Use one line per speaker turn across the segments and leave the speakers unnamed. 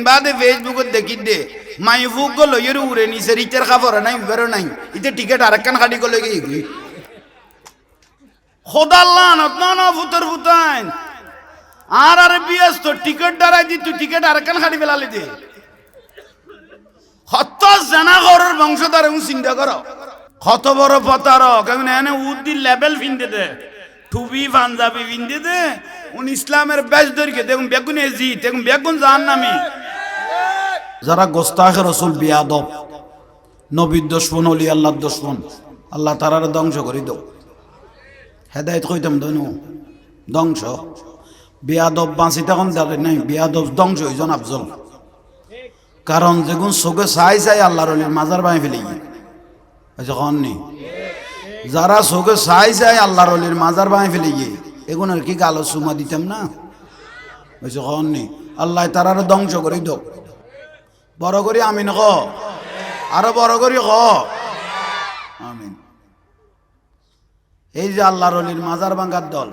বাদে ফেসবুকত দেখি দে মাইফুক গো লইয়ের উড়ে নিছে রিচার খাবার নাই উবেরও নাই ইতে টিকেট আরেকখান খাটি গো লই গই খোদাল্লাহ না ফুতর ফুতাইন আর বিএস তো টিকেট দাঁড়াই দি তুই টিকেট আরেকখান খাটি ফেলালি দে হত জানা ঘরের বংশধর চিন্তা করো কত বড় প্রতারক এনে উদ্দি লেভেল ফিনতে দে টুপি পাঞ্জাবি ফিনতে দে উন ইসলামের বেশ ধরিকে দেখুন বেগুন এজি দেখুন বেগুন জাহান্নামী যারা গোস্তাখে রসুল বিয়াদব নবীর দুশমন ওলি আল্লাহর দুশমন আল্লাহ তারার ধ্বংস করে দাও হেদায়েত কইতাম দনু ধ্বংস বিয়াদব বাঁচি তখন দাঁড়ে নাই বিয়াদব ধ্বংস হইজন আফজল কারণ যেগুন চোখে চাই আল্লাহর ওলির মাজার বাঁই ফেলে গিয়ে যখন নি যারা চোখে চাই আল্লাহর ওলির মাজার বাঁই ফেলে গিয়ে এগুনের কি গালো চুমা দিতাম না যখন নি আল্লাহ তারার ধ্বংস করে দাও বড় করি আমিন ক আরো বড় করি ক আমিন এই যে আল্লাহর ওলির মাজার ভাঙ্গার দল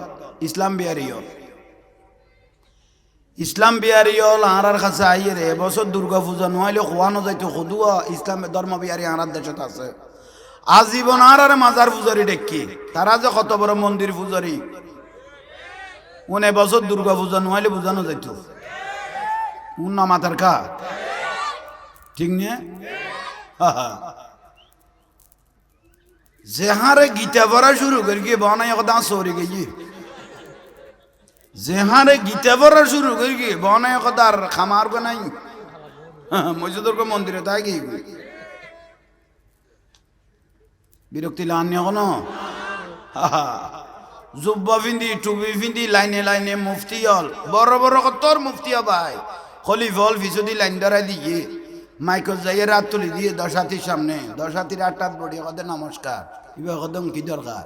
ইসলাম বিহারিয়ল আর কাছে আইয়ে রে এবছর দুর্গা পূজা নইলে খোয়ানো যাইতো খুদুয়া ইসলামের ধর্ম বিহারি আর দেশত আছে আজীবন আর মাজার পূজারি ডেকি তারা যে কত বড় মন্দির পূজারি এবছর দুর্গা পূজা নইলে বুঝানো যাইতো উন্না মাথার খা ঠিক নিয়ে যেহারে গীতা পড়া শুরু করি গিয়ে বনাই একদা সরি গিয়ে যেহারে গীতা পড়া শুরু করি গিয়ে বনাই একদার খামার গো নাই মসজিদুর্গ মন্দিরে তাই গিয়ে বিরক্তি লানি কোনো জুব্বা ফিন্দি টুপি ফিন্দি লাইনে লাইনে মুফতি হল বড় বড় কতর মুফতি ভাই খলিফল ফিসুদি লাইন ধরাই দিয়ে মাইকল যাইয়ে রাত তুলি দিয়ে দশাতির সামনে দশাতির 8টাত বড়ি কদে নমস্কার ইবা কদম কি দরকার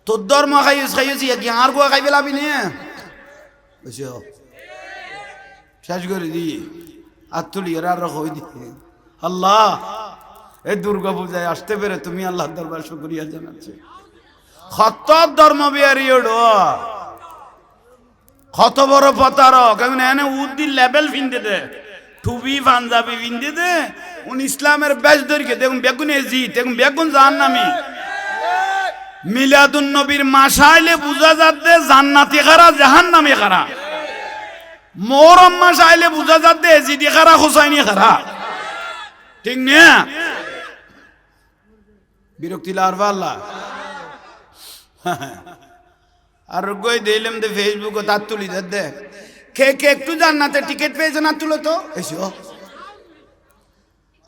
তোর ধর্ম খাইছি কি আর গোয়া খাইবে লাভি নে বুঝছো শেষ করে দিয়ে আর তুলি আর হই দিয়ে আল্লাহ এই দুর্গা পূজায় আসতে পেরে তুমি আল্লাহর দরবার শুকরিয়া জানাচ্ছি কত ধর্ম বিহারি কত বড় প্রতারক এনে উদ্দি লেভেল ফিনতে দে টুপি পাঞ্জাবি ফিনতে দে উন ইসলামের বেশ ধরিকে দেখুন বেগুন এজি দেখুন বেগুন জাহান্নামী মিলাদুন নবীর মাসাইলে বুঝা যাচ্ছে জান্নাতি খারা জাহান্নামী খারা মোহরম মাসাইলে বুঝা যাচ্ছে এজিদি খারা হুসাইনি খারা ঠিক না বিরক্তি লারবা আল্লাহ আর গই দিলাম দে ফেসবুকে তার তুলি দে কে কে একটু জান্নাতে টিকিট পেয়েছে না তুলো তো এসো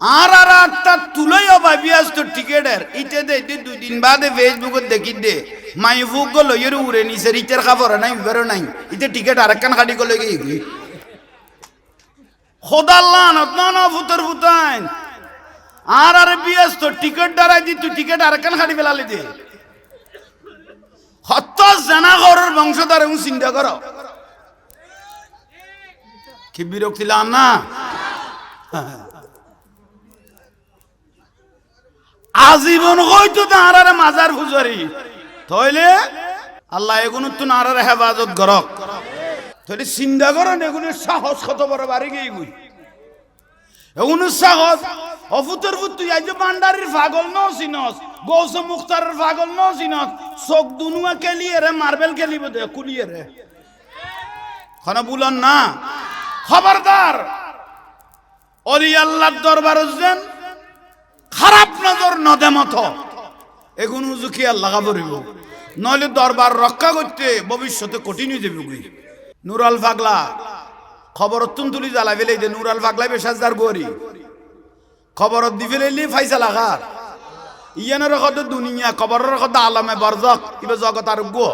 আর একটা তুলোই ভাবি আসতো টিকিটের ইতে দে 2 দিন বাদে ফেসবুকে দেখি দে মাইফুক গো লইয়ের উড়ে নিছে রিচার খাবার নাই উবেরও নাই ইতে টিকিট আরেকখান খাটি গো লই গই খোদাল্লাহ না ফুতর ফুতাইন আর বিএস তো টিকিট দাঁড়াই দি তুই টিকিট আরেকখান খাটি ফেলালি দে হত জানা ঘরের বংশধর চিন্তা করো কি বিরক্তি লান না আজীবন হয়তো তার মাজার পূজারি তাইলে আল্লাহ এগুলো তো আর হেফাজত করক তাহলে চিন্তা করেন এগুলো সাহস কত বড় বাড়ি গিয়ে গুই এগুলো সাহস অফুতর ফুত তুই আজ বান্ডারির পাগল ন চিনস গৌস মুখতারের পাগল ন চিনস চোখ দুনুয়া কেলিয়ে রে মার্বেল খেলিব দে কুলিয়ে রে খানা বুলন না খবরদার অলি আল্লাহর দরবার যেন খারাপ নজর নদেমত এগুলো জুকি আল্লাহ করিব নইলে দরবার রক্ষা করতে ভবিষ্যতে কঠিন হয়ে যাবে নুরাল পাগলা খবর তুলি জ্বালা ফেলে দে নুরাল পাগলা বেশাজদার গরি খবর দি ফেলে ফাইসা লাগার ইয়ানের কত দুনিয়া খবরের কত আলামে বরজক ইবে জগত আর গো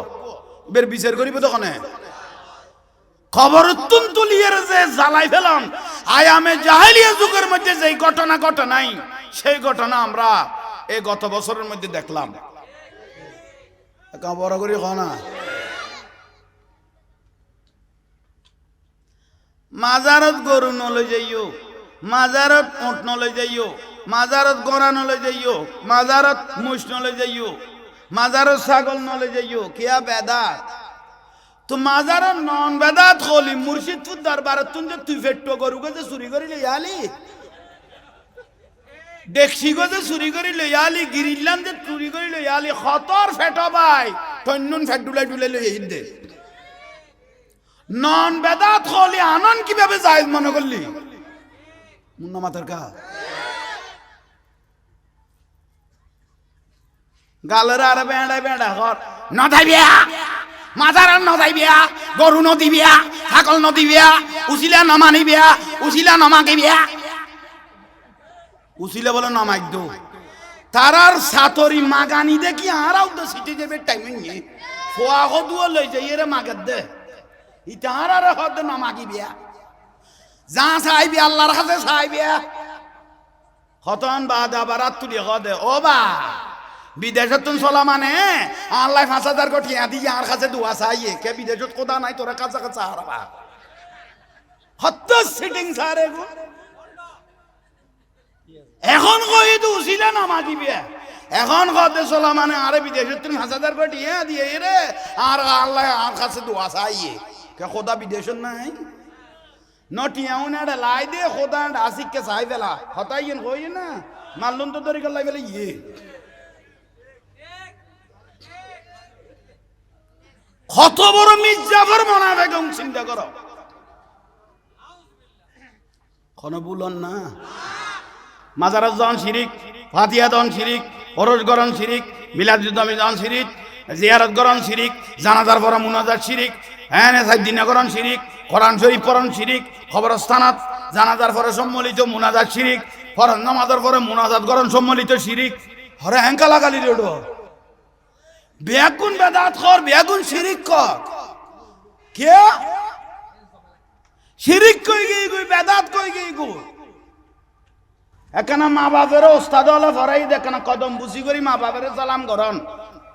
বের বিচার করিব তখন খবর তুলিয়ের যে জ্বালাই ফেলাম আয়ামে জাহেলিয়া যুগের মধ্যে যেই ঘটনা ঘটনাই সেই ঘটনা আমরা এই গত বছরের মধ্যে দেখলাম বড় করি না মাজারত গরু নলে যাইও মাজারত উট নলে যাইও মাজারত গড়া নলে যাইও মাজারত মুষ নলে যাইও মাজারত ছাগল নলে যাইও কিয়া বেদাত তো মাজার নন বেদাত খলি মুর্শিদপুর দরবারে তুই যে তুই ফেট্টো গরু গজে চুরি করি লইয়ালি দেখছি গজে চুরি করি লইয়ালি গিরিল্লাম যে চুরি করি লইয়ালি খতর ফেটো ভাই তন্নুন ফেট ডুলাই ডুলাই লই দে নন বেদাত খলি আনন কিভাবে জায়েজ মনে করলি মুন্না মাতার কা গালের আর বেড়া বেড়া ঘর নদাইবিয়া মাজার নদাইবিয়া গরু নদিবিয়া ছাগল নদিবিয়া উসিলা নমানিবিয়া উসিলা নমাগিবিয়া উসিলা বলে নমাই দো তারার সাতরি মাগানি দেখি আরাও তো সিটে যাবে টাইমে নিয়ে ফোয়া দুয়া লই যাই এরে মাগার দে ইটা আর হদ নমাগিবিয়া যা চাইবি আল্লাহর কাছে চাইবিয়া খতন বাদ আবার তুলি হদে ও বা বিদেশত তুন চলা মানে আল্লাহ ৫,০০০ কোটি দিয়ে আর কাছে দোয়া চাইয়ে কে বিদেশত কোথা নাই তোরা কাছে কাছে হারাবা হত্য সিটিং সারে গো এখন কই তো উসিলা নামাজিবি এখন কতে চলা মানে আরে বিদেশত তুন ৫,০০০ কোটি দিয়ে রে আর আল্লাহ আর কাছে দোয়া চাইয়ে কে খোদা বিদেশত নাই নটিয়াও না লাই দে খোদা আসিককে চাই ফেলা হতাইয়েন কই না মারলুন তো দরি গলাই ফেলে ইয়ে কত বড় মির্জাফর মোনাফেক চিন্তা করো কোন বুলন না মাজারাত জন শিরিক ফাতিহা দন শিরিক ওরস গরন শিরিক মিলাদ জন শিরিক জিয়ারত গরন শিরিক জানাজার পর মুনাজাত শিরিক হ্যাঁ সাইদিনা গরন শিরিক কোরআন শরীফ পড়ন শিরিক খবরস্থানাত জানাজার পরে সম্মিলিত মুনাজাত শিরিক ফরজ নামাজের পরে মুনাজাত গরন সম্মিলিত শিরিক হরে হ্যাঙ্কা লাগালি রেডো বেগুন বেদাত কর বেগুন শিরিক কর কে শিরিক কই গই গই বেদাত কই গই গই এখানে মা বাপের ওস্তাদ হলে ফরাই দেখেন কদম বুঝি করি মা বাপের সালাম করন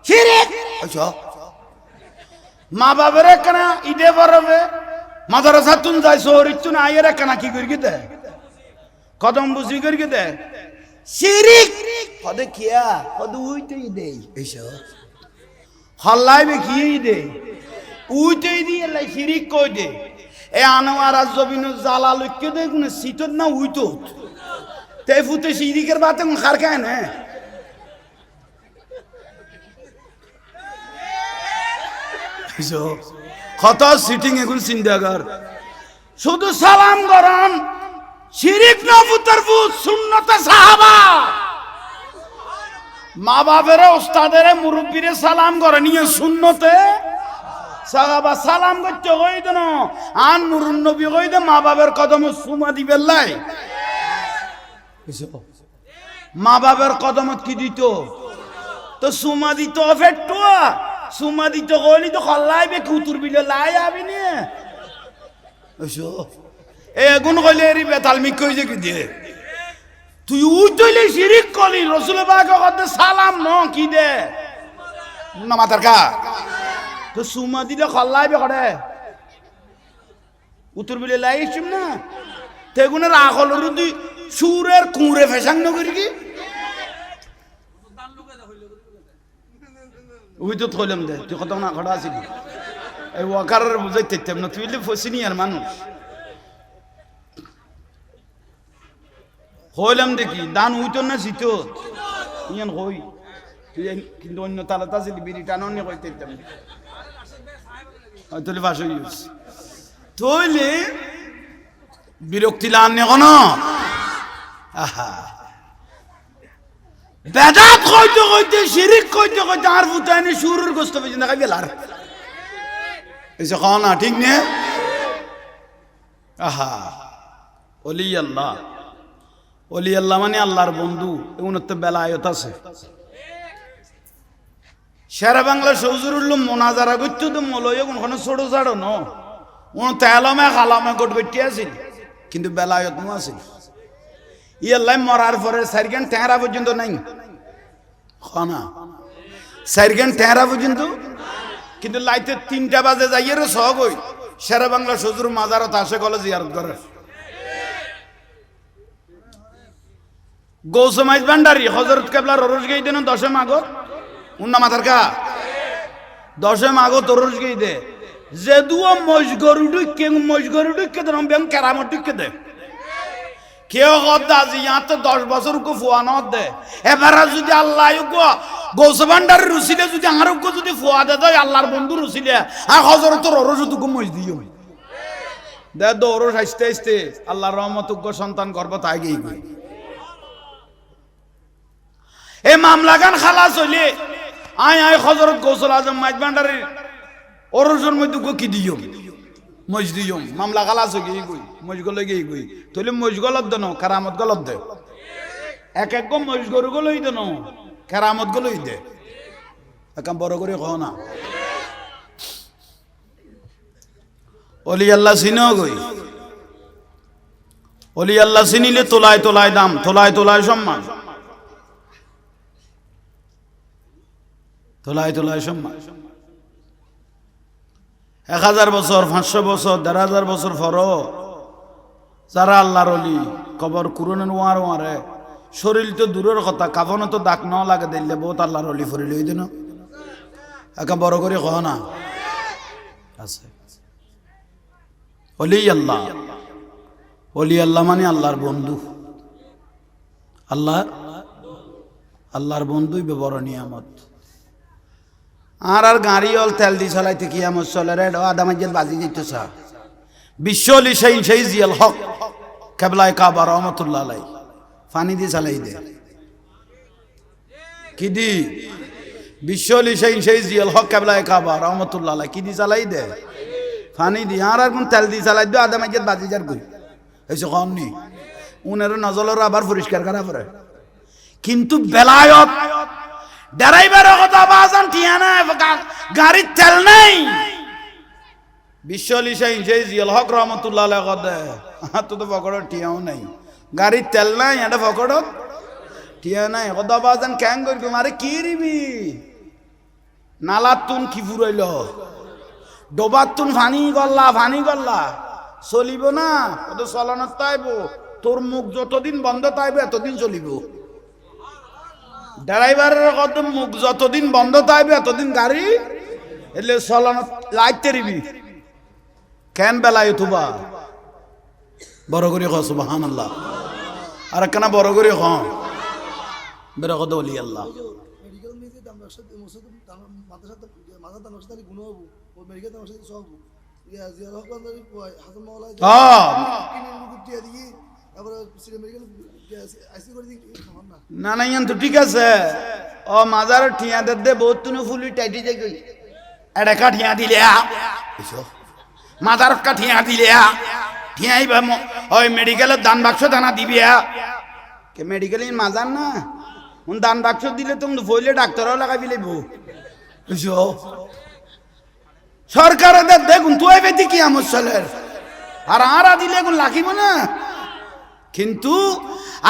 শিরিক আচ্ছা মা বাপের এখানে ইদে পড়বে মাদ্রাসা তুন যাই শহরিত তুন আইয়ের এখানে কি করি দে কদম বুঝি করি দে শিরিক কদে কিয়া কদে উইতেই দেই এইসব হল্লাইবে কি দে উইতেই দিয়ে লাই শিরিক কই দে এ আনোয়ার জবিনু জালা লক্ষ্য দে কোন সিটত না উইতো তে ফুতে শিরিকের বাতে কোন খার খায় না কত সিটিং এখন চিন্তা কর শুধু সালাম করন শিরিক না ফুতার ফুত সুন্নতে সাহাবা মা বাপের ওস্তাদের মুরব্বীরে সালাম করে নিয়ে সুন্নতে সাহাবা সালাম করতে কই দেন আন নুরুন নবী কই দে মা বাপের কদমে সুমা দিবেন লাই মা বাপের কদমত কি দিত তো সুমা দিত ফেটুয়া সুমা দিত কইলি তো খল্লাইবে কুতুর বিলে লাই আবি নে ওসো এ গুণ কইলে এরি বেতাল মিক কই যে কি দিয়ে তুই উঠলে শিরিক কলি রসুল পাক কতে সালাম ন কি দে না মাতার কা তো সুমা দিলে খল্লাইবে করে উত্তর বিলে লাইছিম না তেগুনের আখলর তুই সুরের কুঁড়ে ফেসাং ন করি কি ওই তো থইলাম দে তুই কত না খড়া আছিলি এই ওয়াকারের বুঝাইতে না তুই ফসিনি আর মানুষ হইলাম দেখি দান উইতো না জিত ইয়ান হই তুই কিন্তু অন্য তালাতা ছিলি বিড়ি টানো নিয়ে কইতে হয়তো বাস হইস তইলে বিরক্তি লান নে কোন আহা বেদাত কইতে কইতে শিরিক কইতে কইতে আর ফুটাইনি সুরের গোস্ত পর্যন্ত খাই গেলার এসে খাও না ঠিক নে আহা ওলি আল্লাহ ওলি আল্লাহ মানে আল্লাহর বন্ধু এমন তো বেলায়ত আছে সারা বাংলা সৌজুরুল্ল মোনাজারা করতে তো মলয় কোনখানে ছোট ছাড়ো ন কোন তেলমে খালামে গোট বেটি আছিল কিন্তু বেলায়ত নু আছিল ই আল্লাহ মরার পরে 4 ঘন্টা টেরা পর্যন্ত নাই খানা 4 ঘন্টা টেরা পর্যন্ত কিন্তু লাইতে 3টা বাজে যাইয়ের সব হই সারা বাংলা সৌজুর মাজারত আসে কলে জিয়ারত করে গৌসমাইজ ভান্ডারি হযরত কেবলার রোজ গই দেন 10 মাগত উন্না মাথার কা 10 মাগত রোজ গই দে যে দুও মজগরু ঢুকে দেন ব্যাং কেরামত ঢুকে দে কেউ গদ্দা আজি ইয়াতে 10 বছর কো ফুয়ানো দে এবারে যদি আল্লাহ গৌসবান্ডার রুসিলে যদি আর যদি ফুয়া দে দেয় আল্লাহর বন্ধু রুসিলে আর হযরত ররজুতু মজ দিও দে দৌড় হাসতে হাসতে আল্লাহর রহমতুগ্য সন্তান গর্ভ তাই গই এ মামলাগান খালাস হইলে আয় হযরত গৌসুল আজম মাইজবান্ডারের অরজুর মধ্যে কি দিও মজ দিও মামলা খালাস হই গই মজগলে গই তইলে মজগলত দেন কারামত গলত দে এক এক মজগরু গলই দেন কারামত গলই দে একাম বড় করে কও না অলি আল্লাহ চিনো গই অলি আল্লাহ চিনিলে তোলায় তোলায় দাম তোলায় তোলায় সম্মান তোলায় তোলায় সম্মান 1000 বছর 500 বছর 1500 বছর পর যারা আল্লাহর অলি কবর কুরনের ওয়ারে শরীর তো দূরের কথা কাফনে তো দাগ না লাগে দিলে বহুত আল্লাহর অলি ফরিল হই দেন একা বড় করে কও না আছে অলি আল্লাহ মানে আল্লাহর বন্ধু আল্লাহর বন্ধুই বড় নিয়ামত আর গাড়ি অল তেল দি চালাইতে কিয়ামত চলে রে আদামাজ্জাত বাজি দিতেছ বিশ্বলি সেই জিয়াল হক কেবলায় কাবা রহমতুল্লাহ আলাই পানি দি চালাই দে কি দি বিশ্বলি সেই জিয়াল হক কেবলায় কাবা রহমতুল্লাহ আলাই কি দি চালাই দে পানি দি আর কোন তেল দি চালাই দে আদামাজ্জাত বাজি যার কই হইছে কমনি উনের নজলের আবার পরিষ্কার করা পড়ে কিন্তু বেলায়ত ড্রাইভারের কথা বাজান টিয়া না গাড়ির তেল নাই বিশ্বলি সেই জিয়াল হক রহমতুল্লাহ আলাই কদে তো পকড় টিয়াও নাই গাড়ির তেল নাই এটা পকড় টিয়া নাই কথা বাজান ক্যাং করবি মারে কি রিবি নালার তুন কি ফুরাইল ডোবার তুন ফানি গল্লা চলিব না কত চলানোর তাইব তোর মুখ যতদিন বন্ধ তাইব এতদিন চলিব ড্রাইভারের কত মুখ যতদিন বন্ধ তাইবে এতদিন গাড়ি এলে চলানো লাইতে রিবি কেন বেলায় তুবা বড় করে খ সুবহানাল্লাহ আর কেনা বড় করে খ বেরা কত বলি আল্লাহ না না ইয়ান তো ঠিক আছে ও মাজার ঠিয়া দে বহুত তুনো ফুলি টাইটি যাই গই এড়ে কাঠিয়া দিলে মাজার কাঠিয়া দিলে ঠিয়াই বা ওই মেডিকেলের দান বাক্স দানা দিবি কে মেডিকেলে মাজার না উন দান বাক্স দিলে তুমি ফইলে ডাক্তারও লাগাবি লাইব বুঝছো সরকার দেখুন তুই বেদি কি আমল চলে আর দিলে এখন লাগিব না কিন্তু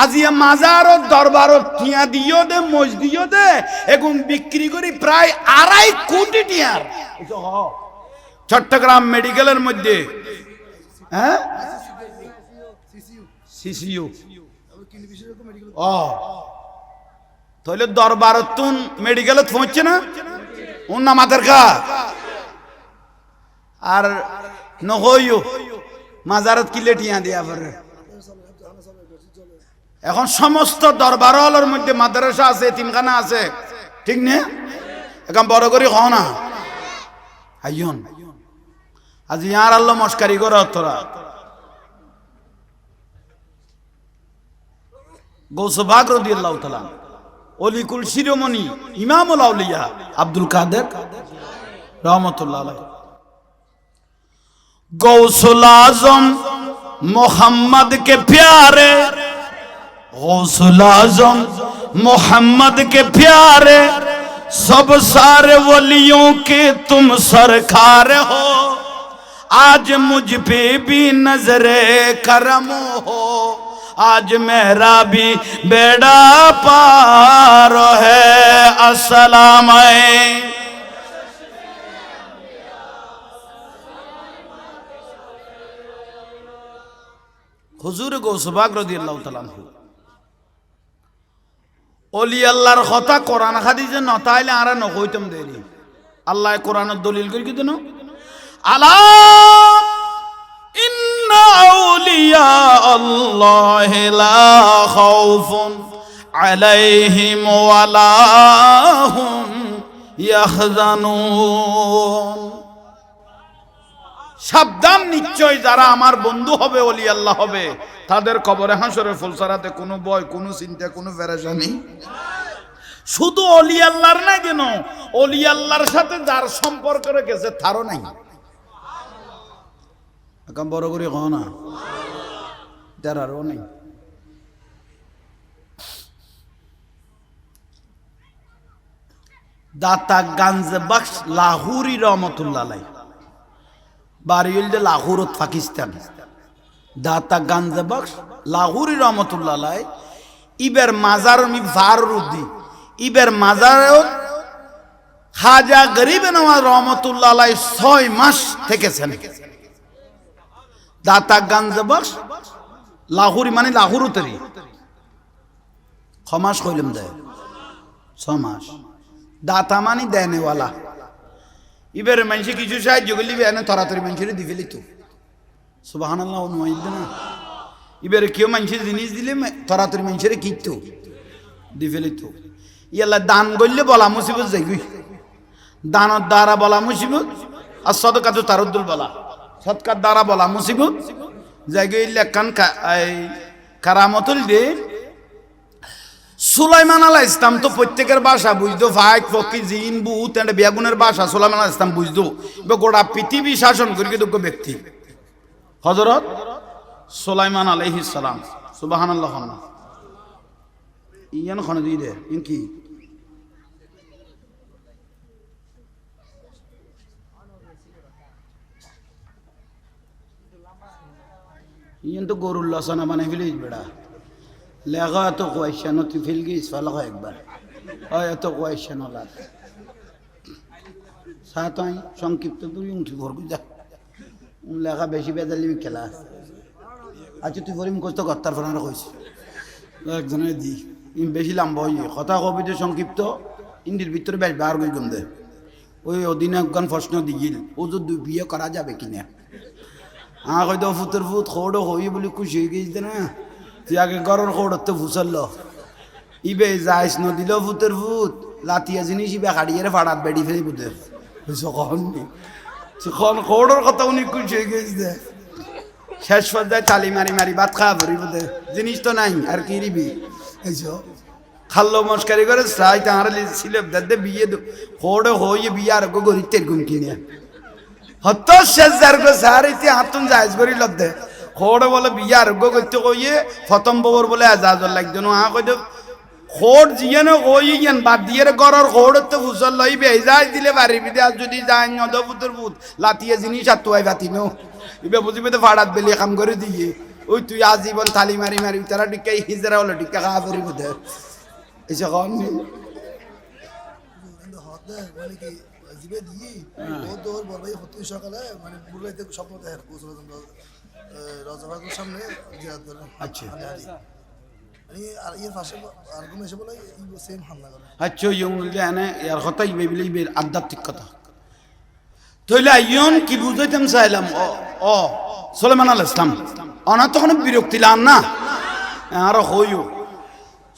আজিয়া মাজার দরবার টিয়া দিও দে মজ দিও দে এখন বিক্রি করি প্রায় 2.5 কোটি টিয়ার চট্টগ্রাম মেডিকেলের মধ্যে হ্যাঁ সিসিইউ তাহলে দরবার তুন মেডিকেলে পৌঁছছে না ওর নাম আধার আর নহইও মাজারত কিলে টিয়া দিয়া পরে এখন সমস্ত দরবার হলের মধ্যে মাদ্রাসা আছে তিনখানা আছে ঠিক না এখন বড় করে খ না আইয়ন আজ ইয়ার আল্লাহ মস্কারি করে তোরা গৌসবাগ রাদিয়াল্লাহু তাআলা অলিকুল শিরোমণি ইমামুল আউলিয়া আব্দুল কাদের রহমতুল্লাহ আলাইহি गौसुल आजम मोहम्मद के प्यारे गौसुल आजम मोहम्मद के प्यारे सब सारे वलियों के तुम सरकार हो आज मुझ पे भी नजरे करम हो आज मेरा भी बेड़ा पार है अस्सलाम হুজুর গৌসবাগ রাদিয়াল্লাহু তাআলা ওলি আল্লাহর কথা কোরআন হাদিসে নতাইলে আরা নকইতাম দেরি আল্লাহ কোরআনের দলিল করি দেন আলা ইন্না আউলিয়া আল্লাহি লা খাউফুন আলাইহিম ওয়া লা হুম ইয়াহজানুন। সাবধান, নিশ্চয় যারা আমার বন্ধু হবে, ওলি আল্লাহ হবে, তাদের কবরে হাসরে ফুলসারাতে কোনো ভয়, কোনো চিন্তা, কোনো পেরেশানি। শুধু ওলি আল্লাহর নাই কেন, ওলি আল্লাহর সাথে যার সম্পর্ক রেখেছে তারও নাই। এখন বড় করে কও না, তারও নেই। দাতা গাঞ্জে বক্স লাহুরি রহমতুল্লাহ আলাইহি, বাড়ি হইল লাহোরত পাকিস্তান। দাতা গাঞ্জে বক্স লাহুরি রহমতুল্লাহ আলাইহি ইবের মাজার মি ফারুদ্দি ইবের মাজার খাজা গরিব নওয়াজ রহমতুল্লাহ আলাইহি 6 মাস থেকেছেন। দাতা গাঞ্জে বক্স লাহুরি মানে লাহুরতেরই ক্ষমাস কইলাম দেয় 6 মাস। দাতা মানে দেনেওয়ালা। ইবের মানুষে কিছু সাহায্য করলি এনে তরাতরি মানুষের দি ফেলি তো সুবহানাল্লাহ অনুমাইদ না। ইবের কেউ মানুষের জিনিস দিলে তরাতরি মানুষের কিতো দি ফেলি তো। ইয়াল্লা দান করলে বলা মুসিবত যাইবি, দানের দ্বারা বলা মুসিবত, আর সদকাত তারুদ্দুল বলা, সৎকার দ্বারা বলা মুসিবত যাইগে। লেখান কারামতুল দে সুলাইমান আলাইহিস সালাম তো প্রত্যেকের ভাষা বুঝতো, ফাইক ফকি জিন বুত এন্ড বেগুনের ভাষা সুলাইমান আলাইহিস সালাম বুঝতো। গোটা পৃথিবী শাসন করি যোগ্য ব্যক্তি হযরত সুলাইমান আলাইহিস সালাম। সুবহানাল্লাহ। ইয়ান খানে দি দে ইনকি ইয়ান তো গরুর লসানা বানাই ফেলিস বেড়া। লেখা এত কোয়েশন তুই ফেল গিয়েছ ফেলা একবার এত কোয়েশন হল সাত সংক্ষিপ্ত তুই উঠি ভরবি যা লেখা বেশি বেদালি খেলা। আচ্ছা তুই ভরিম কষ্ট কর্তার ফোনার কইছি একজনে দি বেশি লম্বা হইয়ে কথা কবি যে সংক্ষিপ্ত ইন্ডির ভিতরে বেশ বার গই গম দে। ওই অধীনে গান প্রশ্ন দিগিল ও যদি বিয়ে করা যাবে কিনা হয়তো ফুতের ফুত খৌড়ো হই বলে খুশি হয়ে গেছে না। তুই আগে গরর খৌড়তে ফুসল ইবে যাইস নদিল ফুতের ফুত লাতিয়া জিনিস ইবে হাড়িয়ে ফাড়াত বেড়ি ফেলি বুঝে কখন খৌড়োর কথা উনি খুশি হয়ে গেছে। শেষ পর্যায়ে চালি মারি মারি ভাত খাওয়া ভরি বুঝে জিনিস তো নাই আর কি রিবি এইসব খাল্লো মস্কারি করে সাই তাহার সিলেপ দে বিয়ে খৌড়ো হইয়ে বিয়ে আর গরিতের ঘুম কিনে হত শেষ যার গো সার ইতি হাতুন যাইজ করি লদ্দে খোড় বলে বিয়ে আরোগ্য করতে কইয়ে প্রথম ববর বলে আজাজর লাগজন আ কই খোড় জিয়ানো কইয়েন বাদ দিয়ে গরর খোড় তো ফুসল লই বেজাই দিলে বাড়ি বিদে আর যদি যায় নদ পুতুর পুত লাতিয়ে জিনিস আর তুই বাতিনো ইবে বুঝিবে তো ফাড়াত বেলি কাম করে দিয়ে ওই তুই আজীবন থালি মারি মারি তারা টিকাই হিজরা হলো টিকা খাওয়া করি বুঝে এসে কম জিবে দিয়ে ও তোর বড় হতো সকালে মানে বুড়াইতে স্বপ্ন দেখে রাজাবাগের সামনে জিয়াদ করে। আচ্ছা আর এর পাশে আরগুম এসে বলে সেম হামলা করে। আচ্ছা ইয়ং জানে এর কথা ইবে আধ্যাত্মিক কথা তইলে ইয়ন কি বুঝাইতাম চাইলাম ও সুলাইমান আলাইহিস সালাম অনা তখন বিরক্তি লান না আর হইও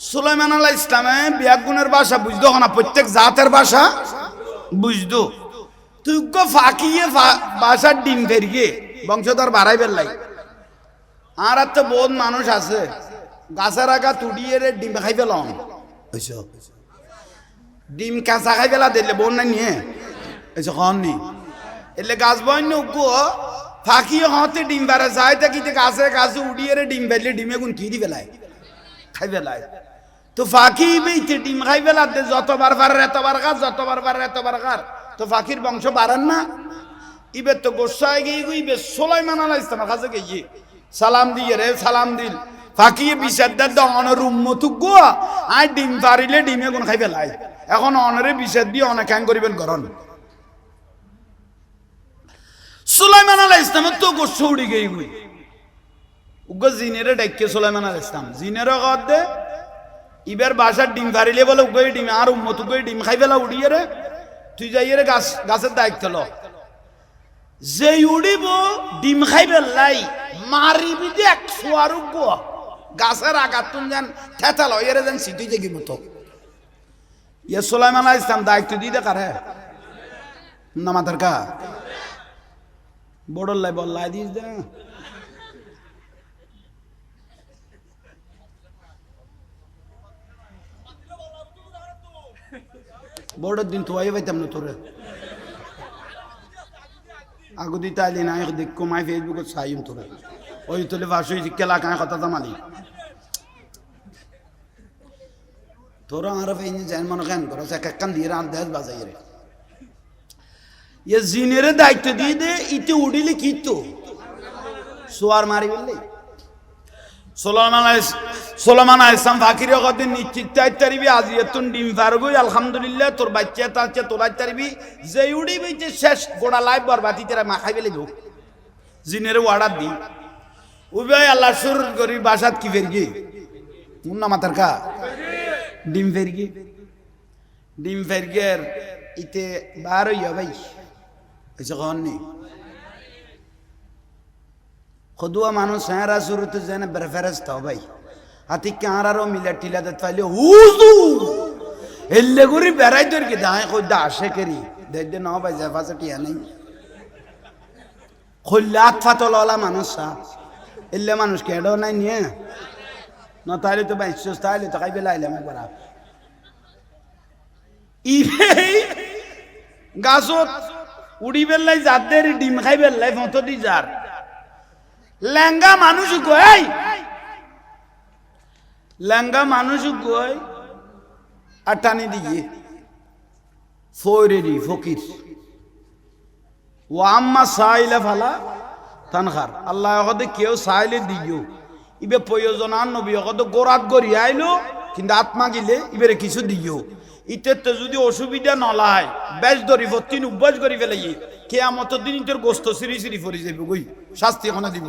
সুলাইমান আলাইহিস সালামে বিয়াগুনের ভাষা বুঝতো না, প্রত্যেক জাতের ভাষা বুঝতো। তুই গো ফাঁকিয়ে ভাষার ডিম ফেরিয়ে বংশধর বাড়াই বেলাই। আর তো বহুত মানুষ আছে গাছের আগা তুড়িয়ে ডিম খাই পেলাম ডিম কাঁচা খাই পেলা দিলে বোন নাই নিয়ে এসে খন নি এলে গাছ বন্য উগো ফাঁকি হতে ডিম বেড়া যায় তা কি গাছে গাছে উড়িয়ে ডিম ফেললে ডিমে গুণ কিরি পেলায় খাই পেলায়। তো ফাঁকি বেইতে ডিম খাই পেলা যতবার পারে এতবার গাছ যতবার পারে এতবার গাছ তো ফাঁকির বংশ বাড়ান না। ইবে তো গোসায় গিয়ে ইবে সুলাইমান আলাইহিস সালামের কাছে গিয়ে সালাম দিয়ে রে সালাম দিল ফাঁকিয়ে বিষাদার দনের উম্মতু গো আই ডিম পারিলে ডিমে গুণ খাই পেলাই এখন অনরে বিষাদ দিয়ে অনেক হ্যাং করিবেন গরন। সুলাইমান আলাইহিস সালাম তো গোসা উড়ি গই গুই উগো জিনেরে ডাইকে সুলাইমান আলাইহিস সালাম জিনেরে কদ দে ইবের বাসার ডিম পারিলে বলে উগই ডিম আর উম্মতু গই ডিম খাই পেলা উড়িয়ে রে তুই যাইয়ে রে গাছের দায়িত্ব ল যে উড়িব ডিম খাইবে লাই মারিবি যে এক সোয়ারু গো গাছের আঘাত তুন যেন থেতাল এর যেন সিটি জেগিব তো ইয়ে সুলাইমান আলাইহিস সালাম দায়িত্ব দিয়ে কারে না মাথার কা বড় লাই বল্লাই দিস দে বড় দিন তো আই পাইতাম না তোরে আগু দিতে আইলি না দেখ কমাই ফেসবুকে চাইম তোরে ওই তোলে ভাষা কেলা কায় কথা জামালি তোরা আর ফেইনি জান মনে কেন করো কান দিয়ে আর দেশ বাজাই রে ইয়ে জিনের দায়িত্ব দিয়ে দে ইতে উড়িলে কি তো সোয়ার মারি বললে সোলাইমান আলাইহিস সালাম ফাকির কদিন নিশ্চিত তারিবি আজি এতুন ডিম পারবই আলহামদুলিল্লাহ তোর বাচ্চা তাচ্ছে তোলাই তারিবি যে উড়ি বইতে শেষ গোড়া লাইভ বরবাতি তেরা মা খাই বেলে লোক জিনের ওয়ার্ডার দি উবে আল্লাহ সুর করি বাসাত কি ফেরগি মুন্না মাতার কা ডিম ফেরগের ইতে বার হইয়া ভাই এসে কন নেই খদুয়া মানুষ হ্যাঁ শুরুতে যেন বেরফেরেস থাও ভাই হাতি কাঁড়ারও মিলা টিলা দে পাইলে হুজু এল্লে গুরি বেড়াই তোর কি দাঁড়ায় কই দা আসে করি দেখ দে না ভাই জাফাসে টিয়া নেই খোল্লাত ফাতলওয়ালা মানুষ এল্লে মানুষ কেডো নাই নিয়ে না তাইলে তো ভাই তাইলে তো খাইবে লাইলাম একবার ইবে গাছত উড়ি বেল্লাই যাদের ডিম খাই বেল্লাই মতো দি যার লেঙ্গা মানুষ কই লেঙ্গা মানুষ কই আর টানি দিয়ে ফোরেরি ফকির ও আম্মা সাইলে ফালা তানখার আল্লাহ কদে কেউ সাইলে দিও ইবে প্রয়োজন আর নবী কদে গোরাত গড়ি আইলো কিন্তু আত্মা গিলে ইবেরে কিছু দিও ইতে যদি অসুবিধা নলায় বেশ ধরি ভর্তি উভ্যাস করি ফেলে কেয়ামতের দিন তোর গোস্ত সিরি সিরি ফরি যাবে গই শাস্তি এখন দিব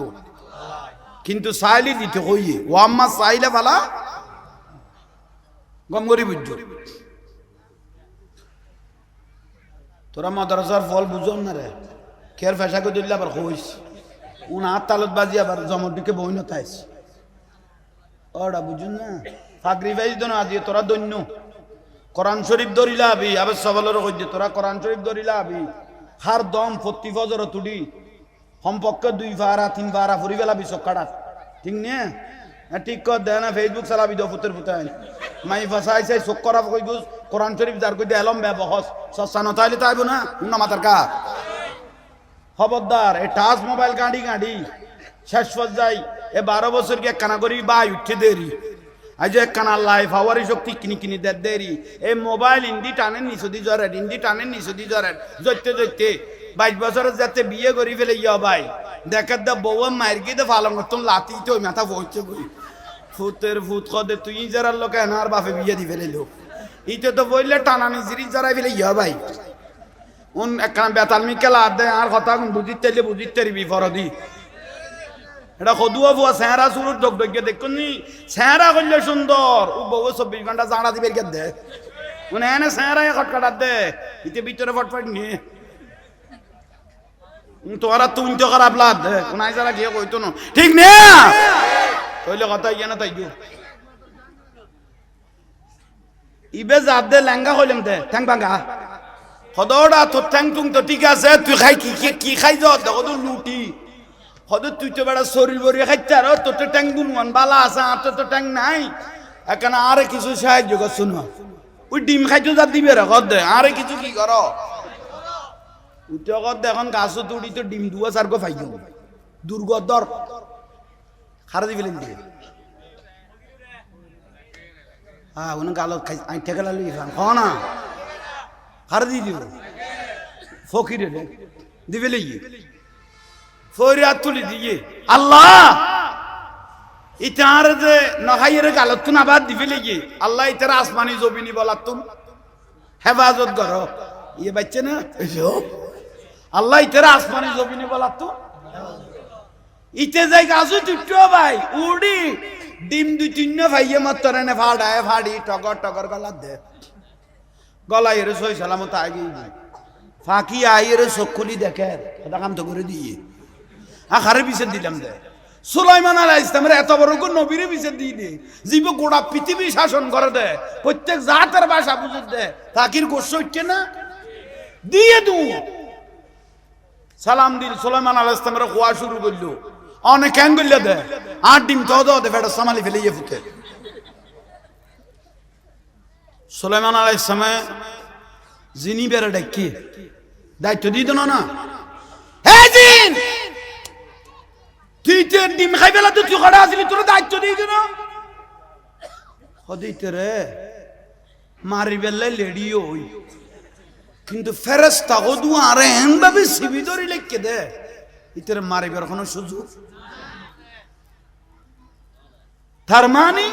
কিন্তু সাইলি দিতে কইয়ে ও আম্মা সাইলে ফালা গম করি বুঝছো তোরা মাদ্রাসার ফল বুঝন না রে খের ফেসা করে দিলে আবার কইস উন হাত তালত বাজি আবার জমর দিকে বই নতাইস ওরা বুঝুন না ফাগরি ফাইজ দন আজি তোরা দৈন্য কোরআন শরীফ ধরিলা আবি আবার সবালের কইছে তোরা কোরআন শরীফ ধরিলা আবি হার দম প্রতি ফজর তুডি সম্পর্কে 2 ফারা 3 ফারা ফুরি বেলা বিচকাড়া ঠিক নে ঠিক কর দে না ফেসবুক চালাবি দো ফুতের ফুতাই মাই ফাসাই চাই চক্করা কই গুজ কোরআন শরীফ যার কই দে এলম বে বহস সস্তা নতাইলে তাইবো না না মাতার কা খবরদার এ টাচ মোবাইল গাড়ি শেষ পর্যায়ে এ 12 বছর কে কানা করি বাই উঠে দেরি আজ এক কানা লাইফ হাওয়ারি শক্তি কিনি দেরি এই মোবাইল ইন্দি টানেন নিছদি জরেট ইন্দি টানেন নিছদি জরেট জইতে 22 বছরের যাতে বিয়ে করি ফেলে ইয়া ভাই দেখার দা বউ মার গিয়ে ভালো মতন লাতি তো মাথা বইছে বই ফুতের ফুত কদে তুই যারা লোক এনার বাপে বিয়ে দি ফেলে লোক ইতে তো বললে টানানি জিরি জরাই ফেলে ইয়া ভাই উন একখানা বেতালমি খেলা দে আর কথা বুঝিতে বিফরদি এটা কদুয়া বুয়া চেহারা শুরু ডগডগিয়ে দেখুন নি চেহারা করলে সুন্দর ও বউ 24 ঘন্টা জানা দিবে কে দে মানে এনে চেহারা খটখটাত দে ইতে ভিতরে ফটফট নিয়ে তোরা তুমি তো খারাপ লাভ দে কোন আইসারা গিয়ে কইতো না ঠিক নে কইলে কথা ইয়ে না তাই ইবে জাত দে লেঙ্গা কইলাম দে ঠ্যাং ভাঙা খদড়া তোর ঠ্যাং টুং তো ঠিক আছে তুই খাই কি খাই যাও দেখো তো লুটি হয়তো তুই তো বেড়া শরীর বরিয়ে খাইতে আর তোর তো ট্যাং গুনওয়ান বালা আছে আর তো ট্যাং নাই এখানে আরে কিছু সাহায্য কর শুনো ওই ডিম খাইতে যা দিবে রে কর দে আরে কিছু কি কর উঠে কর দে এখন গাছও তুড়ি তো ডিম দুয়া চার গো পাইও দুর্গদর খারা দিবে দিয়ে হ্যাঁ ওনে গালত খাই আইঠে গেলা লই খান খ না খারা দিয়ে দিব ফকিরে রে দিবে লই ফরিয়াদ তুলি দিয়ে আল্লাহ ইতার যে নহাইয়ের গালত তুন আবার দিবে লেগে আল্লাহ ইতার আসমানি জমিনি বলার তুন হেফাজত কর ইয়ে বাচ্চা না আল্লাহ ইতার আসমানি জমিনি বলার তুন ইতে যাই গাছু তুটো ভাই উড়ি ডিম 2-3 ভাইয়ে মতরে নে ফাড়ায় ফাড়ি টগর গলা দে গলা এর সই সালামত আগে ফাঁকি আইয়ের চক্ষুলি দেখে কথা কাম তো করে দিয়ে আখারে বিচার দিলাম দে সুলাইমান আলাইহিস ইসলামের এত বড় কোন নবীরে বিচার দিয়ে দে জীব গোটা পৃথিবী শাসন করে দে প্রত্যেক জাতের ভাষা বুঝে দে ফাঁকির গোস্ব হচ্ছে না দিয়ে দু সালাম দিল সুলাইমান আলাইহিস ইসলামের খোয়া শুরু করলো অনেক ক্যান করলে দে 8 ডিম তো দে ফেটা সামালি ফেলে ইয়ে ফুটে সুলাইমান আলাইহিস ইসলামে জিনি বেড়ে ডাকি দায়িত্ব দিত না হে জিন তুই তো ডিম খাই বেলা তুই কড়া আসলি তোর দায়িত্ব দিত না হদিতে রে মারি বেলায় লেডিও হই কিন্তু ফেরেশতা গদু আর এন ভাবে সিবি ধরি লেখকে দে ইতরে মারিবার কোনো সুযোগ তার মানে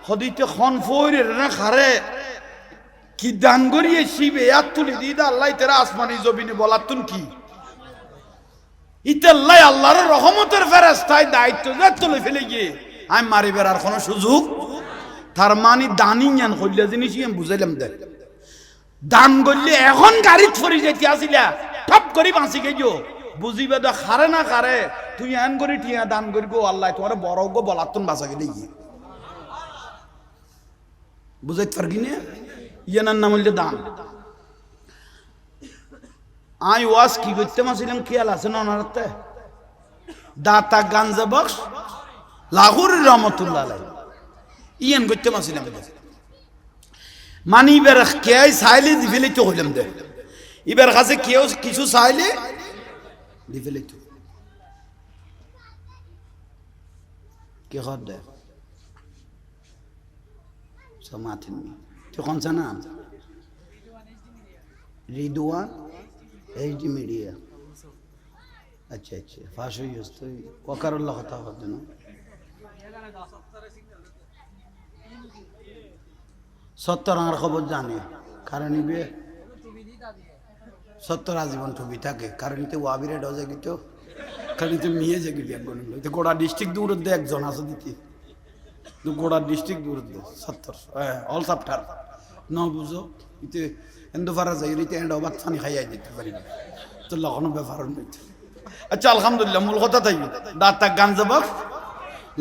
হদিতে খন ফইরে না খারে কি দান করিয়ে শিবে আর তুলি দিদা আল্লাহ তেরা আসমানি জমিনে বলাতুন কি ইতাল্লাহ আল্লাহর রহমতের ফেরেশতায় দায়িত্ব যা তুলে ফেলে গিয়ে আমি মারিবার আর কোনো সুযোগ তার মানে দানি জ্ঞান কইলে জিনিস আমি বুঝাইলাম দেখ দান করলে এখন গাড়িত ফরি যেতে আসিলা টপ করি বাঁচি গেছো বুঝিবে তো খারে না খারে তুই এন করি টিয়া দান করিব আল্লাহ তোমার বড় গো বলাতুন বাঁচা গেলে গিয়ে বুঝাইতে পারবি না ইয়ানার নাম হইলে দান আই ওয়াজ কি করতে মাসিলাম খেয়াল আছে না ওনারতে দাতা গাঞ্জা বক্স লাহুর রহমতুল্লাহ আলাইহি ইয়ান করতে মাসিলাম মানি এবার কে চাইলে দিফেলে তো হইলাম দে এবার কাছে কেউ কিছু চাইলে দিফেলে তো কে হর দে সমাতেন তুই কোন নাম রিদওয়ান এইচডি মিডিয়া আচ্ছা আচ্ছা ফাঁস হয়ে গেছে তুই ওকারুল্লাহ কথা হতো না 70 আর খবর জানে কারণ নিবে 70 আজীবন টুবি থাকে কারণ নিতে ওয়াবিরে ডজে গিতো কারণ নিতে মিয়ে যে গিয়ে বলুন তো গোড়া ডিস্ট্রিক্ট দূর দে একজন আছে দিতি তো গোড়া ডিস্ট্রিক্ট দূর দে 70 অল সাপ্টার ন বুঝো ইতে এন্ড ফারা যাই রিতে এন্ড অবাত পানি খাইয়া দিতে পারি তো লখনো ব্যাপার নেই আচ্ছা আলহামদুলিল্লাহ মূল কথা তাই দাতা গাঞ্জাবাক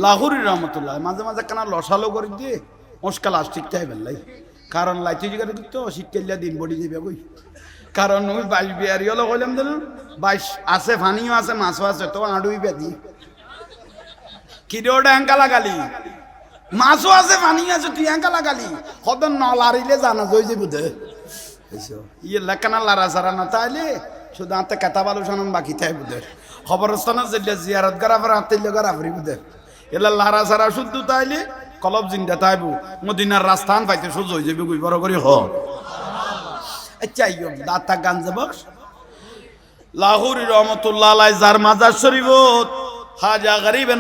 লাহুরি রহমতুল্লাহ মাঝে মাঝে কেন লসালো করে দিয়ে মুশকাল আসঠিক তাই বেলাই কারণ লাইতে জিগারে দিত শীতকালিয়া দিন বডি যাবে কই কারণ ওই 22 বিয়ারি হলো কইলাম দিন 22 আছে পানিও আছে মাছও আছে তো আড়ুই বেদি কিডোটা অ্যাঙ্কা লাগালি মাছও আছে পানি আছে তুই অ্যাঙ্কা লাগালি কত নলারিলে জানা জই যাবি দে ইয়ে লেখানা লারা সারা না তাইলে শুধু আতে কাতা বালু সানাম বাকি তাই বুধে খবরস্থানে যেলে জিয়ারত করা পর আতে লগা রাফরি বুধে এলা লারা সারা শুদ্ধ তাইলে কলব জিন্দা তাইবু মদিনার রাস্তান পাইতে সোজা হয়ে যাবে বড় করে হ আচ্ছা ইয়ো দাতা গাঞ্জা বক্স লাহুরি রহমতুল্লাহ আলাইহি যার মাজার শরীফত হাজা গরিব